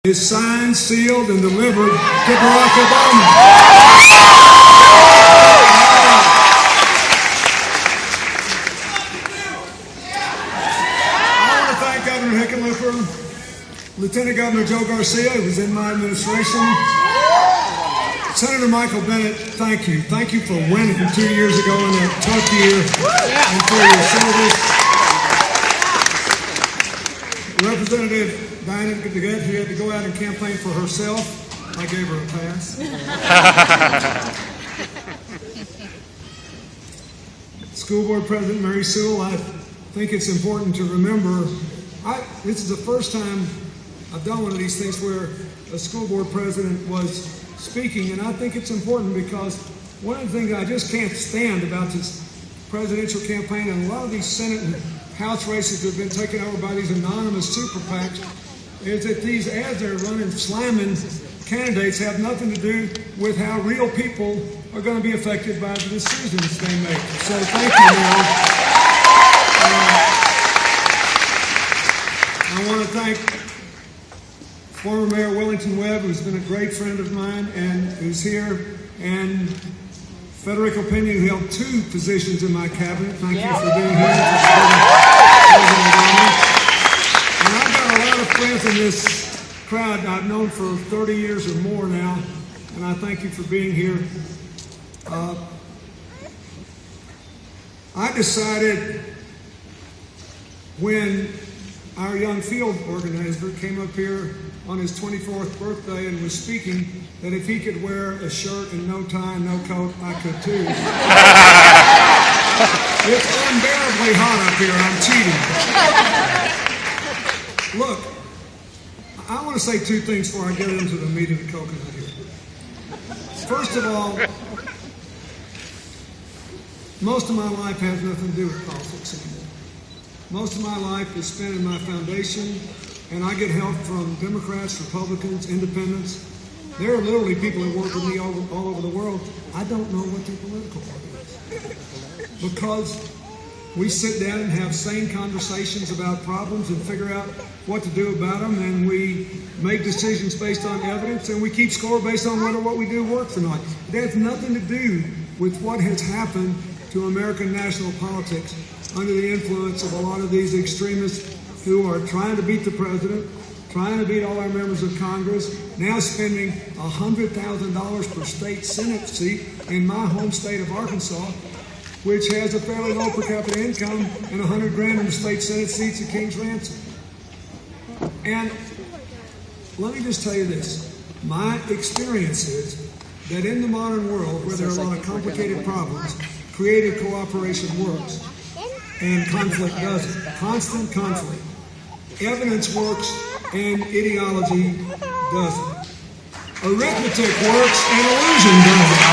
is signed, sealed, and delivered to Barack Obama. I want to thank Governor Hickenlooper, Lieutenant Governor Joe Garcia, who was in my administration. Senator Michael Bennet, thank you. Thank you for winning 2 years ago in that tough year and for your service. Representative Diana DeGette, who had to go out and campaign for herself, I gave her a pass. School Board President Mary Sewell, I think it's important to remember, this is the first time I've done one of these things where a school board president was speaking, and I think it's important because one of the things I just can't stand about this presidential campaign and a lot of these Senate and House races that have been taken over by these anonymous super PACs is that these ads they're running slamming candidates have nothing to do with how real people are going to be affected by the decisions they make. So thank you, Mayor. I want to thank former Mayor Wellington Webb, who's been a great friend of mine and who's here, and Federico Pena, who held 2 positions in my cabinet. Thank you for being here. And I've got a lot of friends in this crowd I've known for 30 years or more now, and I thank you for being here. I decided when our young field organizer came up here on his 24th birthday and was speaking that if he could wear a shirt and no tie and no coat, I could too. It's unbearably hot up here. I'm cheating. Look, I want to say 2 things before I get into the meat of the coconut here. First of all, most of my life has nothing to do with politics anymore. Most of my life is spent in my foundation, and I get help from Democrats, Republicans, Independents. There are literally people that work with me all over the world. I don't know what their political party is. Because we sit down and have sane conversations about problems and figure out what to do about them, and we make decisions based on evidence, and we keep score based on whether what we do works or not. It has nothing to do with what has happened to American national politics under the influence of a lot of these extremists who are trying to beat the president, trying to beat all our members of Congress, now spending $100,000 per state Senate seat in my home state of Arkansas, which has a fairly low per capita income and $100,000 in the state Senate seats at King's Ransom. And let me just tell you this. My experience is that in the modern world, where there are a lot of complicated problems, creative cooperation works and conflict doesn't. Constant conflict. Evidence works and ideology doesn't. Arithmetic works and illusion doesn't.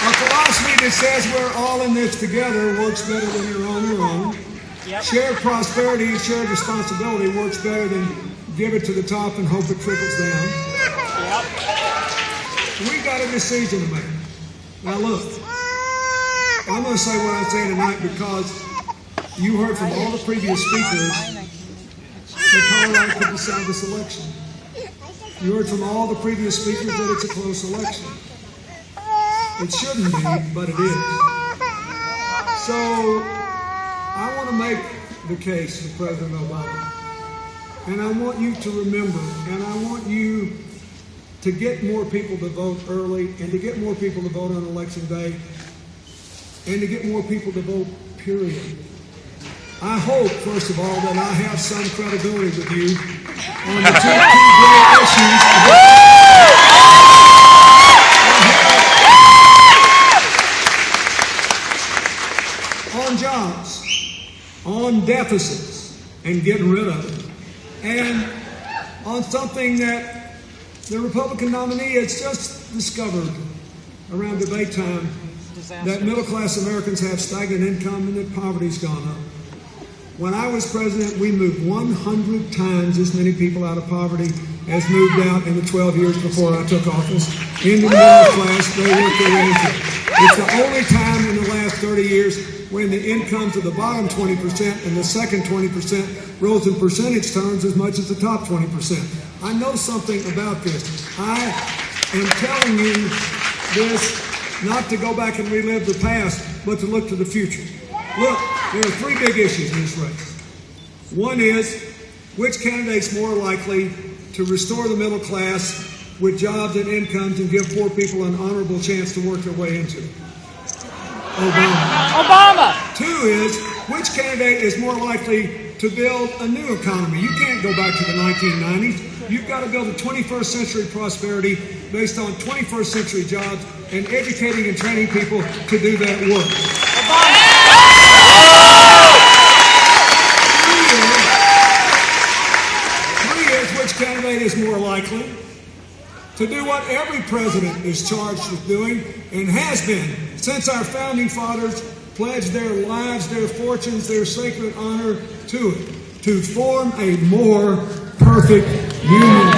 A philosophy that says we're all in this together works better when you're on your own. Shared prosperity and shared responsibility works better than give it to the top and hope it trickles down. We got a decision to make. Now look, I'm going to say what I'm saying tonight because you heard from all the previous speakers that Colorado could decide this election. You heard from all the previous speakers that it's a close election. It shouldn't be, but it is. So I want to make the case for President Obama. And I want you to remember, and I want you to get more people to vote early, and to get more people to vote on election day, and to get more people to vote, period. I hope, first of all, that I have some credibility with you on the 2 key issues. On jobs, on deficits, and getting rid of them, and on something that the Republican nominee has just discovered around debate time, that middle-class Americans have stagnant income and that poverty's gone up. When I was president, we moved 100 times as many people out of poverty as moved out in the 12 years before I took office into the middle class they worked their way into. It's the only time in the last 30 years when the incomes of the bottom 20% and the second 20% rose in percentage terms as much as the top 20%. I know something about this. I am telling you this not to go back and relive the past, but to look to the future. Look, there are three big issues in this race. One is, which candidate's more likely to restore the middle class with jobs and incomes and give poor people an honorable chance to work their way into it? Obama. Two is, which candidate is more likely to build a new economy? You can't go back to the 1990s. You've got to build a 21st century prosperity based on 21st century jobs and educating and training people to do that work. Three is, which candidate is more likely to do what every president is charged with doing and has been since our founding fathers pledged their lives, their fortunes, their sacred honor to it, to form a more perfect union.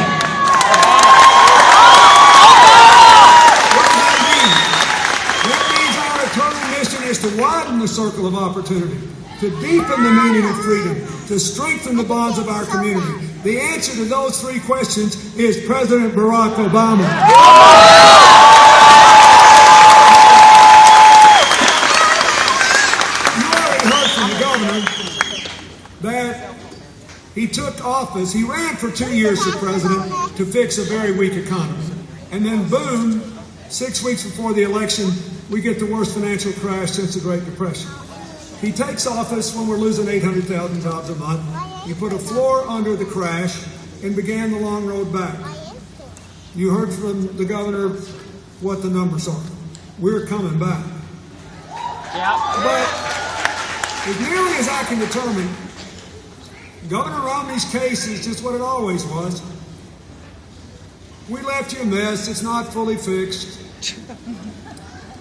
What means our eternal mission is to widen the circle of opportunity, to deepen the meaning of freedom, to strengthen the bonds of our community. The answer to those three questions is President Barack Obama. You already heard from the governor that he took office, he ran for 2 years for president to fix a very weak economy. And then boom, 6 weeks before the election, we get the worst financial crash since the Great Depression. He takes office when we're losing 800,000 jobs a month. He put a floor under the crash and began the long road back. You heard from the governor what the numbers are. We're coming back. But as nearly as I can determine, Governor Romney's case is just what it always was. We left you a mess. It's not fully fixed.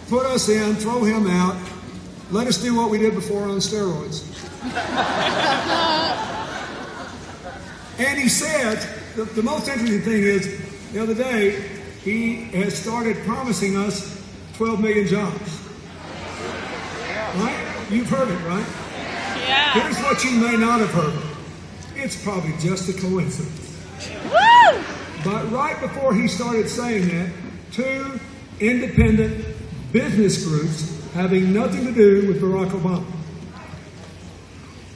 Put us in, throw him out. Let us do what we did before on steroids. And he said, the most interesting thing is, the other day, he has started promising us 12 million jobs. Right? You've heard it, right? Yeah. Here's what you may not have heard. It's probably just a coincidence. Woo! But right before he started saying that, two independent business groups having nothing to do with Barack Obama,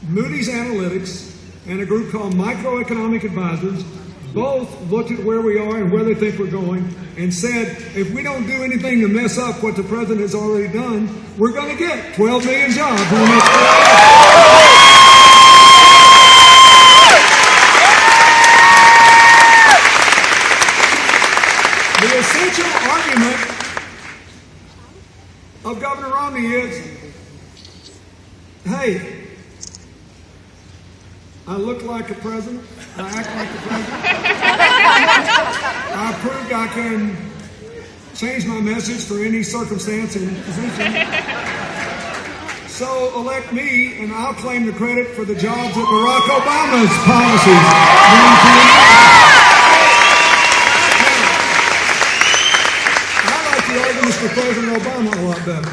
Moody's Analytics and a group called Microeconomic Advisors, both looked at where we are and where they think we're going and said, if we don't do anything to mess up what the president has already done, we're going to get 12 million jobs in the next 4 years. The essential argument of Governor Romney is, hey, I look like a president. I act like a president. I proved I can change my message for any circumstance and position. So elect me, and I'll claim the credit for the jobs that Barack Obama's policies. I like the arguments for President Obama a lot better.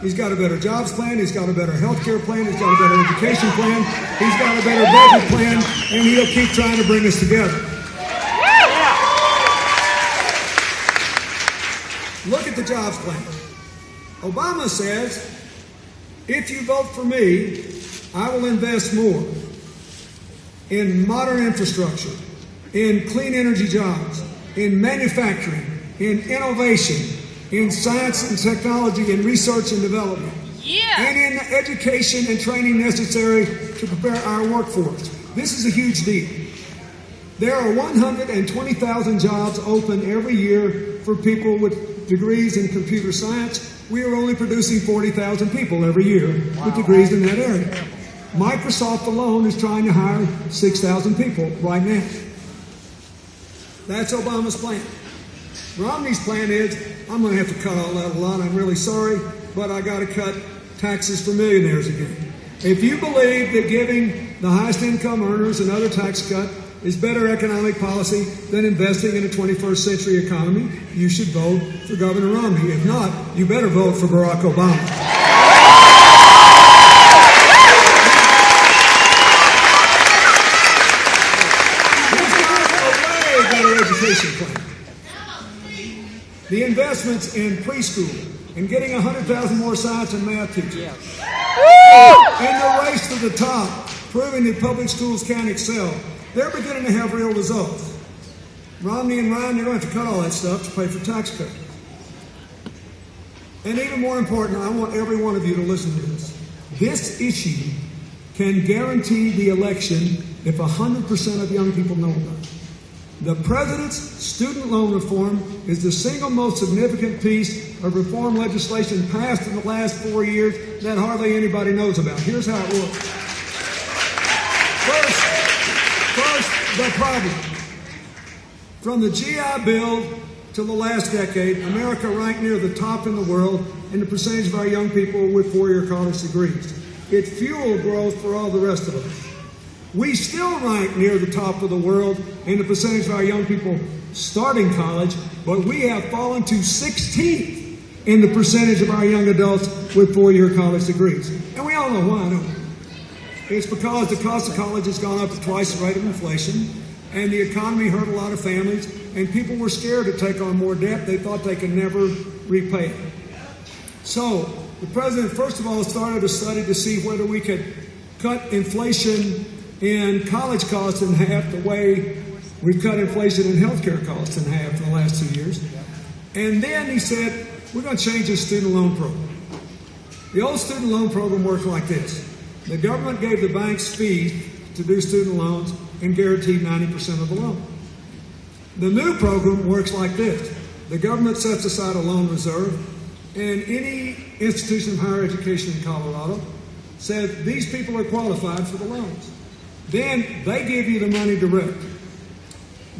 He's got a better jobs plan, he's got a better health care plan, he's got a better education plan, he's got a better budget plan, and he'll keep trying to bring us together. Look at the jobs plan. Obama says, if you vote for me, I will invest more in modern infrastructure, in clean energy jobs, in manufacturing, in innovation, in science and technology, in research and development, and in the education and training necessary to prepare our workforce. This is a huge deal. There are 120,000 jobs open every year for people with degrees in computer science. We are only producing 40,000 people every year with degrees in that area. Microsoft alone is trying to hire 6,000 people right now. That's Obama's plan. Romney's plan is, I'm going to have to cut all that a lot. I'm really sorry, but I got to cut taxes for millionaires again. If you believe that giving the highest income earners another tax cut is better economic policy than investing in a 21st century economy, you should vote for Governor Romney. If not, you better vote for Barack Obama. Here's a way better education plan. The investments in preschool and getting 100,000 more science and math teachers. And the race to the top, proving that public schools can excel. They're beginning to have real results. Romney and Ryan, they're going to have to cut all that stuff to pay for tax cuts. And even more important, I want every one of you to listen to this. This issue can guarantee the election if 100% of young people know about it. The president's student loan reform is the single most significant piece of reform legislation passed in the last 4 years that hardly anybody knows about. Here's how it works. First, the problem. From the GI Bill to the last decade, America ranked near the top in the world in the percentage of our young people with four-year college degrees. It fueled growth for all the rest of us. We still rank near the top of the world in the percentage of our young people starting college, but we have fallen to 16th in the percentage of our young adults with four-year college degrees. And we all know why, don't we? It's because the cost of college has gone up to twice the rate of inflation, and the economy hurt a lot of families, and people were scared to take on more debt. They thought they could never repay it. So the president, first of all, started a study to see whether we could cut inflation in college costs in half the way we've cut inflation in healthcare costs in half in the last 2 years. And then he said, we're going to change the student loan program. The old student loan program worked like this. The government gave the banks fees to do student loans and guaranteed 90% of the loan. The new program works like this. The government sets aside a loan reserve, and any institution of higher education in Colorado says these people are qualified for the loans. Then they give you the money direct.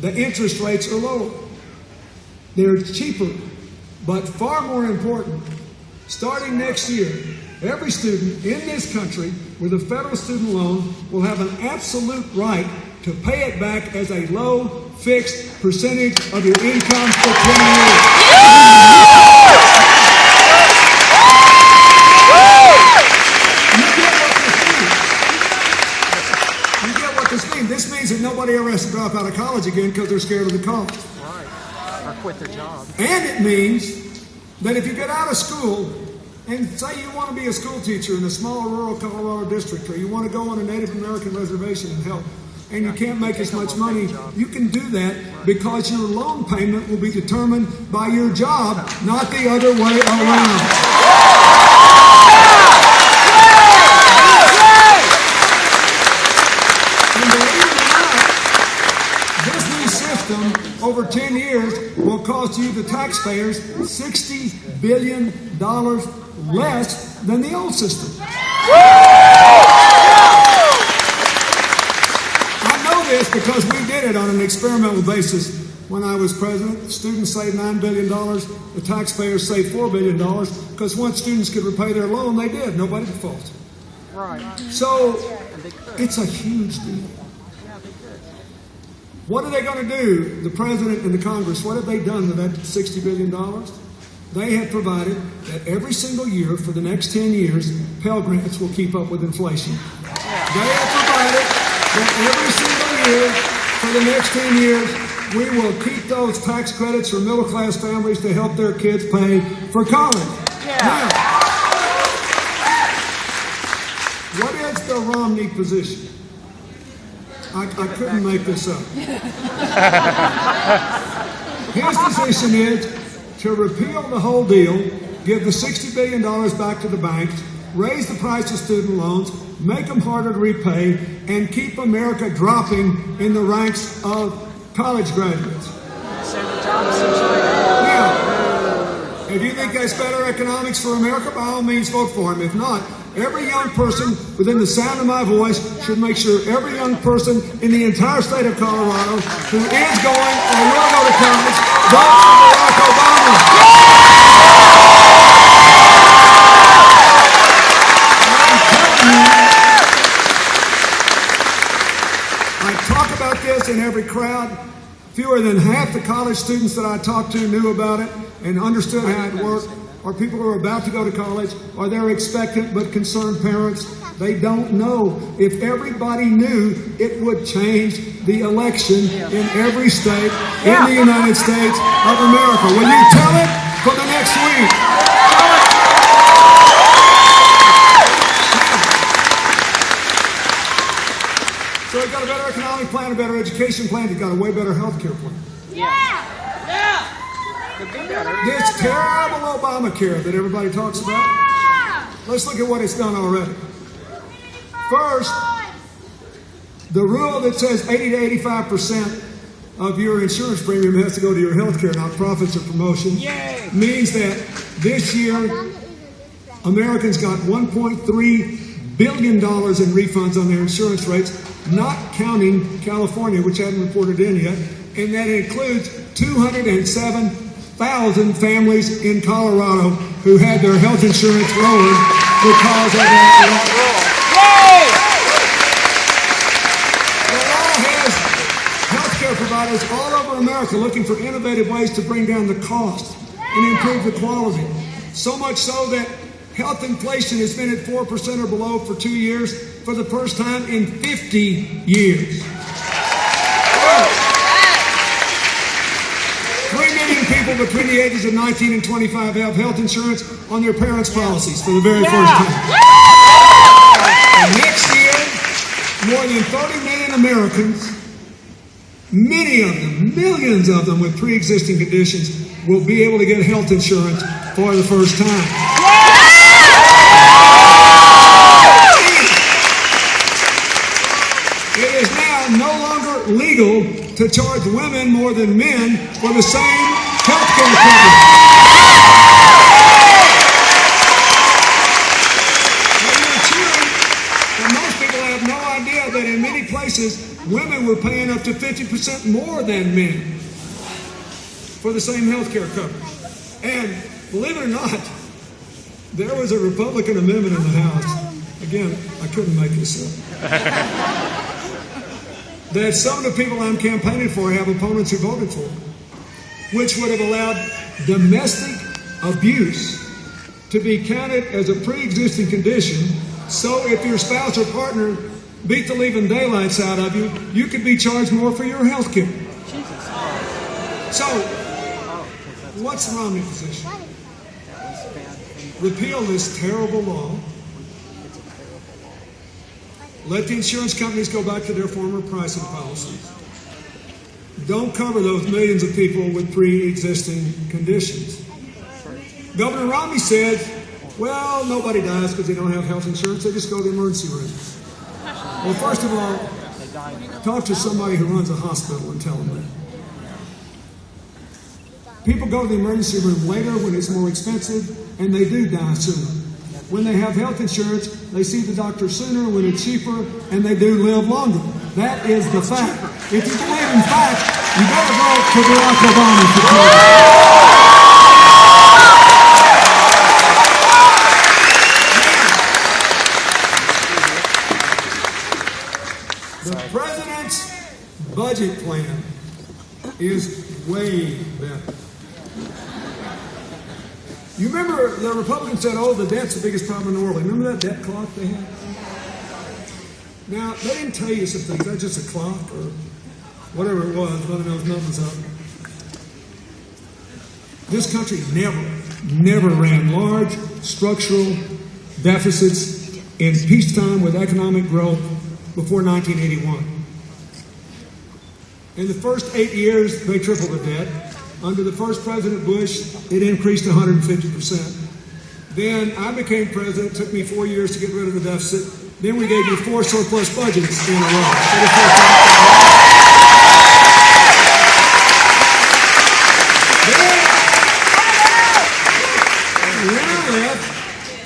The interest rates are lower. They're cheaper. But far more important, starting next year, every student in this country with a federal student loan will have an absolute right to pay it back as a low, fixed percentage of your income for 20 years. This means that nobody ever has to drop out of college again because they're scared of the cost. Right. Or quit their job. And it means that if you get out of school and say you want to be a school teacher in a small rural Colorado district, or you want to go on a Native American reservation and help, and you can't make as much money, you can do that because your loan payment will be determined by your job, not the other way around. Over 10 years will cost you, the taxpayers, $60 billion less than the old system. I know this because we did it on an experimental basis when I was president. Students saved $9 billion. The taxpayers saved $4 billion because once students could repay their loan, they did. Nobody defaulted. Right. So it's a huge deal. What are they going to do, the president and the Congress? What have they done with that $60 billion? They have provided that every single year for the next 10 years, Pell Grants will keep up with inflation. They have provided that every single year for the next 10 years, we will keep those tax credits for middle-class families to help their kids pay for college. Now, what is the Romney position? I couldn't make this up. His position is to repeal the whole deal, give the $60 billion back to the banks, raise the price of student loans, make them harder to repay, and keep America dropping in the ranks of college graduates. Now, if you think that's better economics for America, by all means vote for him. If not, every young person within the sound of my voice should make sure every young person in the entire state of Colorado who is going or will go to college votes for Barack Obama. I talk about this in every crowd. Fewer than half the college students that I talked to knew about it and understood how it worked, or people who are about to go to college, or they're expectant but concerned parents. They don't know. If everybody knew, it would change the election in every state in the United States of America. Will you tell it for the next week? So we've got a better economic plan, a better education plan, we've got a way better health care plan. Could be better. This terrible Obamacare that everybody talks about, let's look at what it's done already. First, the rule that says 80 to 85% of your insurance premium has to go to your health care, not profits or promotion, means that this year Americans got $1.3 billion in refunds on their insurance rates, not counting California, which hadn't reported in yet, and that includes 207,000 families in Colorado who had their health insurance rolling because of that rule. The law has healthcare providers all over America looking for innovative ways to bring down the cost and improve the quality. So much so that health inflation has been at 4% or below for 2 years for the first time in 50 years. 3 million people between the ages of 19 and 25 have health insurance on their parents' policies for the very first time. And next year, more than 30 million Americans, many of them, millions of them with pre-existing conditions, will be able to get health insurance for the first time. It is now no longer legal to charge women more than men for the same health care coverage. And most people have no idea that in many places, women were paying up to 50% more than men for the same health care coverage. And believe it or not, there was a Republican amendment in the House. Again, I couldn't make this up. That some of the people I'm campaigning for have opponents who voted for, which would have allowed domestic abuse to be counted as a pre-existing condition. So if your spouse or partner beat the living daylights out of you, you could be charged more for your health care. So, what's the Romney position? Repeal this terrible law. Let the insurance companies go back to their former pricing policies. Don't cover those millions of people with pre-existing conditions. Governor Romney said, well, nobody dies because they don't have health insurance. They just go to the emergency room. Well, first of all, talk to somebody who runs a hospital and tell them that. People go to the emergency room later when it's more expensive, and they do die sooner. When they have health insurance, they see the doctor sooner when it's cheaper, and they do live longer. That is the fact. If you believe in fact, you better vote for Barack Obama for president. The president's budget plan is way better. You remember the Republicans said, oh, the debt's the biggest problem in the world. Remember that debt clock they had? Now, they didn't tell you some things. That's just a clock or whatever it was, running those numbers up. This country never ran large structural deficits in peacetime with economic growth before 1981. In the first 8 years, they tripled the debt. Under the first President Bush, it increased 150%. Then I became president. It took me 4 years to get rid of the deficit. Then we gave you 4 surplus budgets in a row.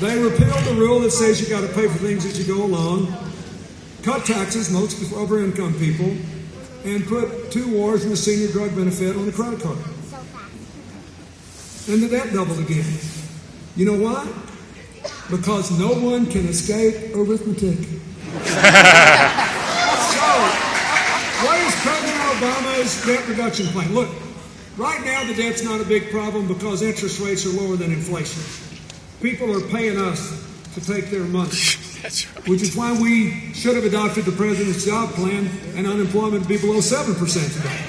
They repealed the rule that says you got to pay for things as you go along, cut taxes, mostly for over income people, and put 2 wars and the senior drug benefit on the credit card. And the debt doubled again. You know why? Because no one can escape arithmetic. So, this debt reduction plan. Look, right now the debt's not a big problem because interest rates are lower than inflation. People are paying us to take their money. That's right. Which is why we should have adopted the president's job plan and unemployment to be below 7% today.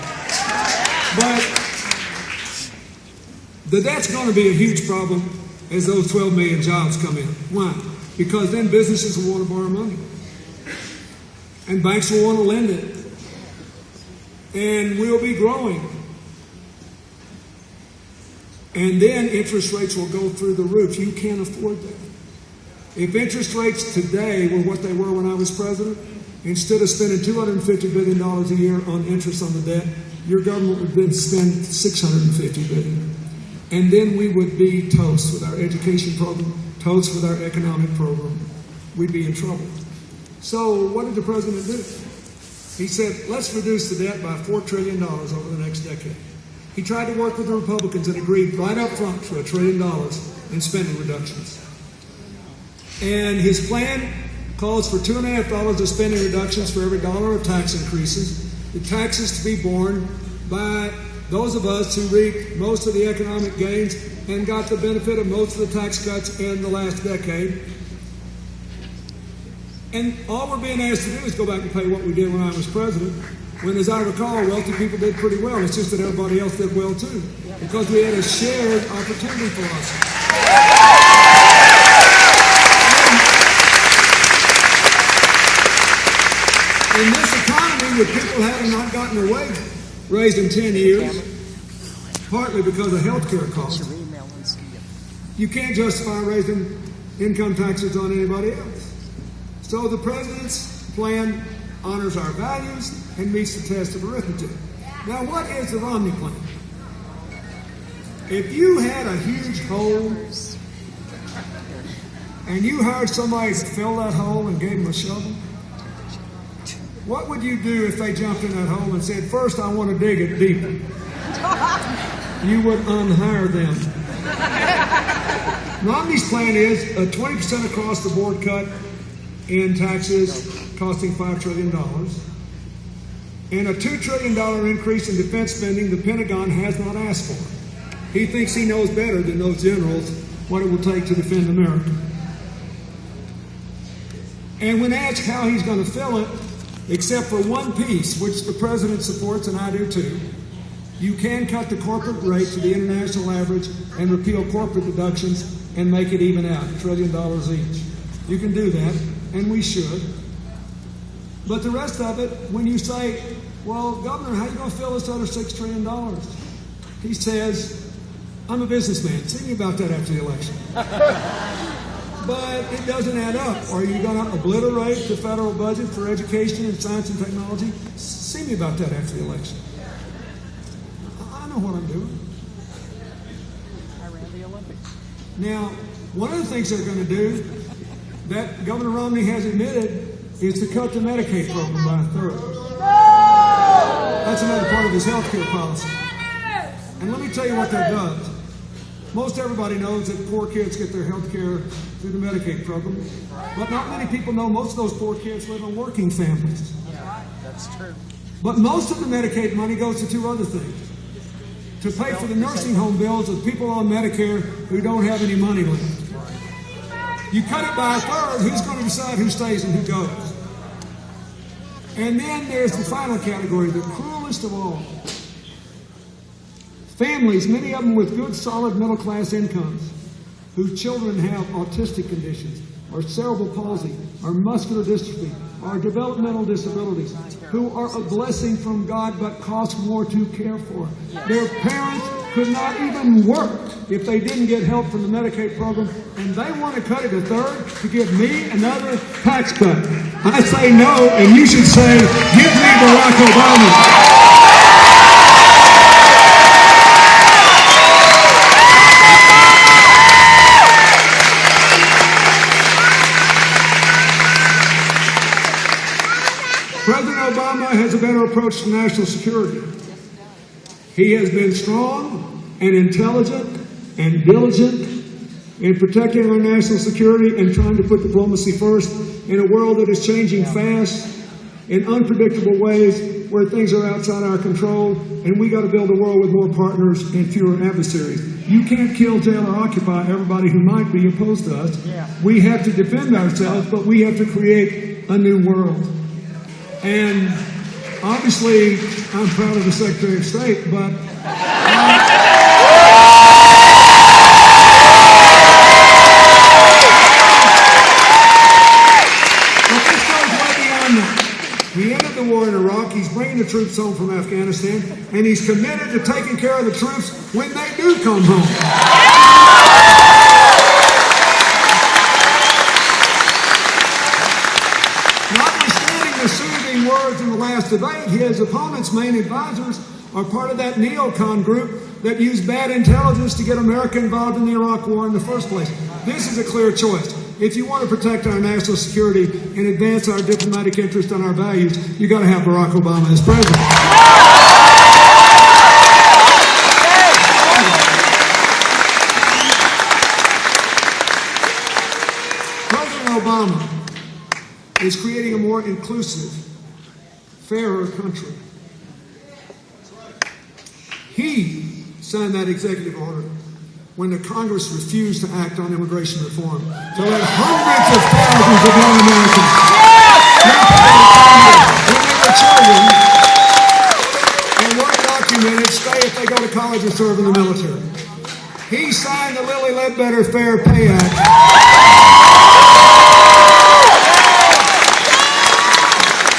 But the debt's going to be a huge problem as those 12 million jobs come in. Why? Because then businesses will want to borrow money. And banks will want to lend it. And we'll be growing. And then interest rates will go through the roof. You can't afford that. If interest rates today were what they were when I was president, instead of spending $250 billion a year on interest on the debt, your government would then spend $650 billion. And then we would be toast with our education program, toast with our economic program. We'd be in trouble. So what did the president do? He said, let's reduce the debt by $4 trillion over the next decade. He tried to work with the Republicans and agreed right up front to $1 trillion in spending reductions. And his plan calls for $2.50 of spending reductions for every dollar of tax increases. The taxes to be borne by those of us who reaped most of the economic gains and got the benefit of most of the tax cuts in the last decade. And all we're being asked to do is go back and pay what we did when I was president, when, as I recall, wealthy people did pretty well. It's just that everybody else did well, too, because we had a shared opportunity philosophy. In this economy, where people have not gotten their wage raised in 10 years, partly because of health care costs, you can't justify raising income taxes on anybody else. So the president's plan honors our values and meets the test of arithmetic. Now, what is the Romney plan? If you had a huge hole and you hired somebody to fill that hole and gave them a shovel, what would you do if they jumped in that hole and said, first, I want to dig it deeper? You would unhire them. Romney's plan is a 20% across the board cut in taxes costing $5 trillion and a $2 trillion increase in defense spending the Pentagon has not asked for. He thinks he knows better than those generals what it will take to defend America. And when asked how he's going to fill it, except for one piece, which the president supports and I do too, you can cut the corporate rate to the international average and repeal corporate deductions and make it even out, $1 trillion each. You can do that, and we should. But the rest of it, when you say, well, Governor, how are you going to fill this other $6 trillion? He says, I'm a businessman. See me about that after the election. But it doesn't add up. Are you going to obliterate the federal budget for education and science and technology? See me about that after the election. I know what I'm doing. I ran the Olympics. Now, one of the things they're going to do that Governor Romney has admitted is to cut the Medicaid program by a third. That's another part of his health care policy. And let me tell you what that does. Most everybody knows that poor kids get their health care through the Medicaid program, but not many people know most of those poor kids live in working families. Yeah, that's true. But most of the Medicaid money goes to two other things. To pay for the nursing home bills of people on Medicare who don't have any money left. You cut it by a third, who's going to decide who stays and who goes? And then there's the final category, the cruelest of all. Families, many of them with good, solid middle-class incomes, whose children have autistic conditions, or cerebral palsy, or muscular dystrophy, or developmental disabilities, who are a blessing from God but cost more to care for. Their parents could not even work if they didn't get help from the Medicaid program, and they want to cut it a third to give me another tax cut. I say no, and you should say, give me Barack Obama. President Obama has a better approach to national security. He has been strong and intelligent and diligent in protecting our national security and trying to put diplomacy first in a world that is changing fast in unpredictable ways where things are outside our control, and we got to build a world with more partners and fewer adversaries. You can't kill, jail, or occupy everybody who might be opposed to us. Yeah. We have to defend ourselves, but we have to create a new world. And obviously, I'm proud of the Secretary of State, but this goes way beyond that. He ended the war in Iraq, he's bringing the troops home from Afghanistan, and he's committed to taking care of the troops when they do come home. Notwithstanding the soothing words in the last debate, his opponent's main advisors are part of that neocon group that used bad intelligence to get America involved in the Iraq War in the first place. This is a clear choice. If you want to protect our national security and advance our diplomatic interest and our values, you got to have Barack Obama as president. President Obama is creating a more inclusive, fairer country. He signed that executive order when the Congress refused to act on immigration reform. So that hundreds of thousands of young Americans when they were children and weren't documented stay if they go to college or serve in the military. He signed the Lilly Ledbetter Fair Pay Act.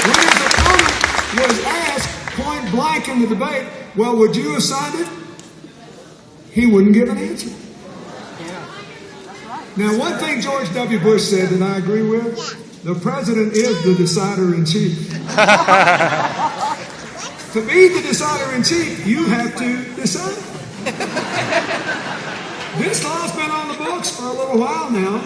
When his opponent was asked point blank in the debate, well, would you have signed it? He wouldn't give an answer. Now, one thing George W. Bush said that I agree with, the president is the decider-in-chief. To be the decider-in-chief, you have to decide. This law's been on the books for a little while now,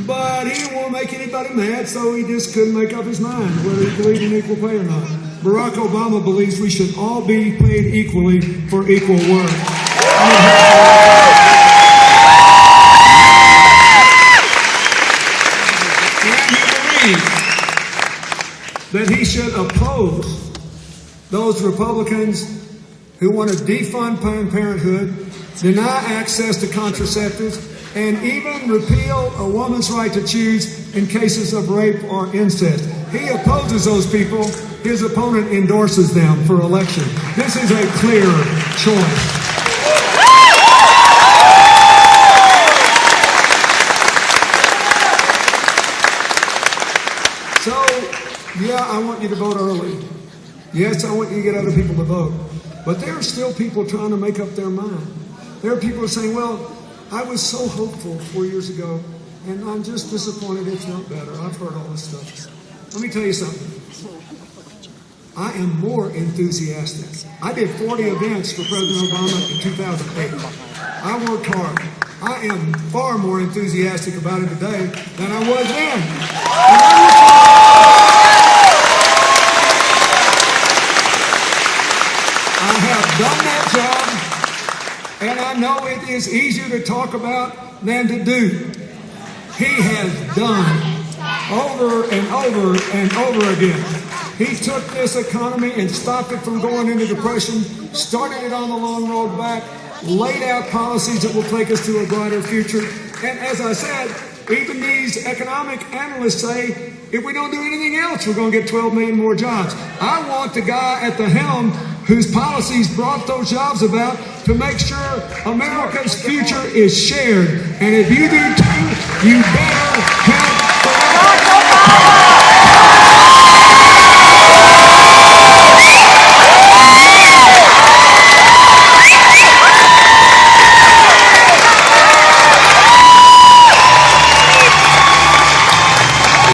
but he didn't want to make anybody mad, so he just couldn't make up his mind whether he believed in equal pay or not. Barack Obama believes we should all be paid equally for equal work. And he believes that he should oppose those Republicans who want to defund Planned Parenthood, deny access to contraceptives, and even repeal a woman's right to choose in cases of rape or incest. He opposes those people. His opponent endorses them for election. This is a clear choice. So, yeah, I want you to vote early. Yes, I want you to get other people to vote. But there are still people trying to make up their mind. There are people who are saying, well, I was so hopeful 4 years ago, and I'm just disappointed it's not better. I've heard all this stuff. Let me tell you something. I am more enthusiastic. I did 40 events for President Obama in 2008. I worked hard. I am far more enthusiastic about it today than I was then. I have done that job, and I know it is easier to talk about than to do. He has done over and over and over again. He took this economy and stopped it from going into depression, started it on the long road back, laid out policies that will take us to a brighter future. And as I said, even these economic analysts say, if we don't do anything else, we're going to get 12 million more jobs. I want the guy at the helm whose policies brought those jobs about to make sure America's future is shared. And if you do too, you better help